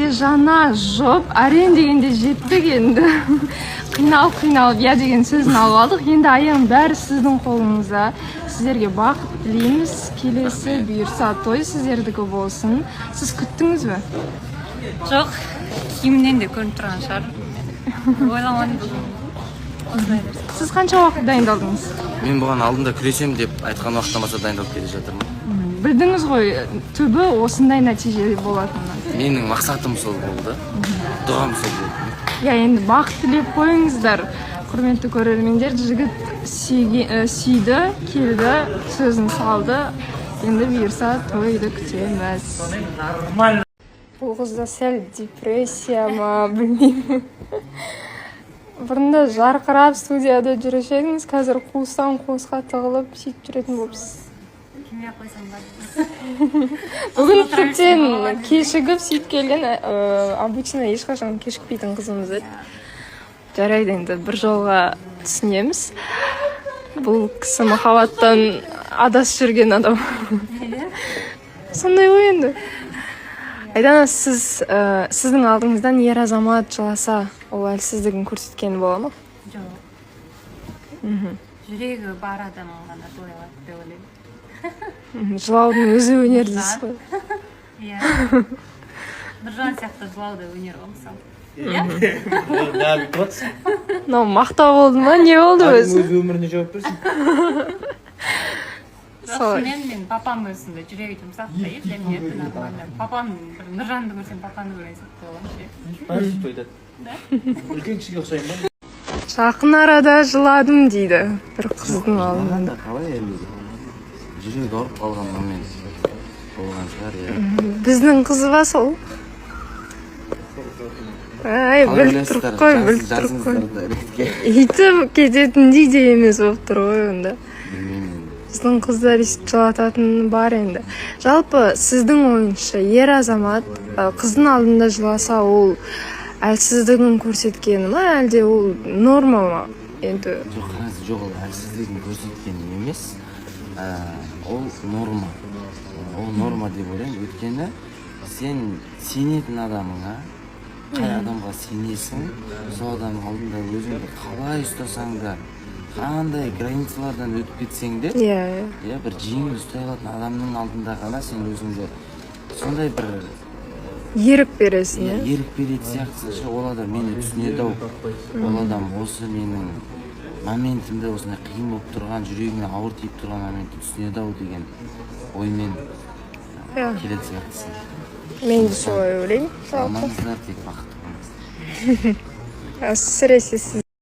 эле жана жоп арен дегенде жеттик энди. Кыйналып я деген сөзүн алып алдык. Энди аягында баары сиздин колуңузда. Сиздерге бакыт тилеймиз. Келеси буюрса той сиздердики болсун. Сиз күттүңүзбү? Жок, кийимден да көрүнүп турган шаар. Ойламадым. Сиз канча убакыт дайындалдыңыз? Мен буга алдында күрөшөм деп айткан убактан баса дайындалып келе жатырмын. Билдиңиз ғой, түбү осындай натыйже болатынын. Менин максатым сол болду. Дуам сол болду. Я энди бакыт тилеп коюңуздар. Курметтүү көрөрмендер, жигит сүйдү, келди, сөзүн салды. Энди буюрса тойду күтөбүз. Нормально. Бул кызда сел депрессияма, билбейм. Бұрында жарқырап студияда жүрүшү едіңіз, қазір қуыстан қуысқа тығылып сөйтіп жүретін болыпсыз. Кимге койсам бар. Бүгін тіптен кешігіп сөйтіп келген, обычно ешқашан кешікпейтін қызымыз еді. Жарайды енді бір жолға түсінеміз. Бұл кісі махаббаттан адасып жүрген адам. Сондай ғой енді. Айдана, сіздің алдыңыздан ер азамат жыласа, ол әлсіздігін көрсеткен бола ма? Жок. Жүрегі бар адам ғана той алады деп ойлаймын. Жылаудың өзі өнер дейсіз ғой. Иә. Нұржан сияқты жылау да өнер ғой, мысалы. Мынау мақтау болды ма? Не болды өзі? Өз өміріне жауап берсін. Мен папам өзінде жүрегі жұмсақ та еді, және нормально. Папам Нұржанды көрсем, папаны көрген сияқты боламын. Үлкен кісіге ұқсаймын ба? Жақын арада жыладым дейді бір қыздың алдында. Қалай енді? Жүрек ауырып қалған момент болған шығар, иә. Біздің қызы ба сол? Ай, біліп тұрып қой. Үйтіп кететіндей де емес болып тұр ғой онда. Біздің қыздар жылататын бар енді. Жалпы сіздің ойыңызша ер азамат қыздың алдында жыласа, ол әлсіздігін көрсеткені ма, әлде ол норма ма? Жоқ, ол әлсіздігін көрсеткені емес, ол норма. Ол норма деп ойлаймын, өйткені сен сенетін адамыңа, қай адамға сенесің, сол адамның алдында өзіңді қалай ұстасаң да, қандай границалардан өтіп кетсең де, бір жеңіл ұстай алатын адамның алдында ғана сен өзіңді сондай бір ерік бересің, иә? Ерік береді сияқты, ол адам мені түсінеді ау, ол адам осы менің моментімді, осындай қиын болып тұрған, жүрегіме ауыр тиіп тұрған моментті түсінеді ау деген оймен келеді сияқтысың. Мен де солай ойлаймын. Амаңыздар, тек бақытты болыңыздар. Әсіресе сіз.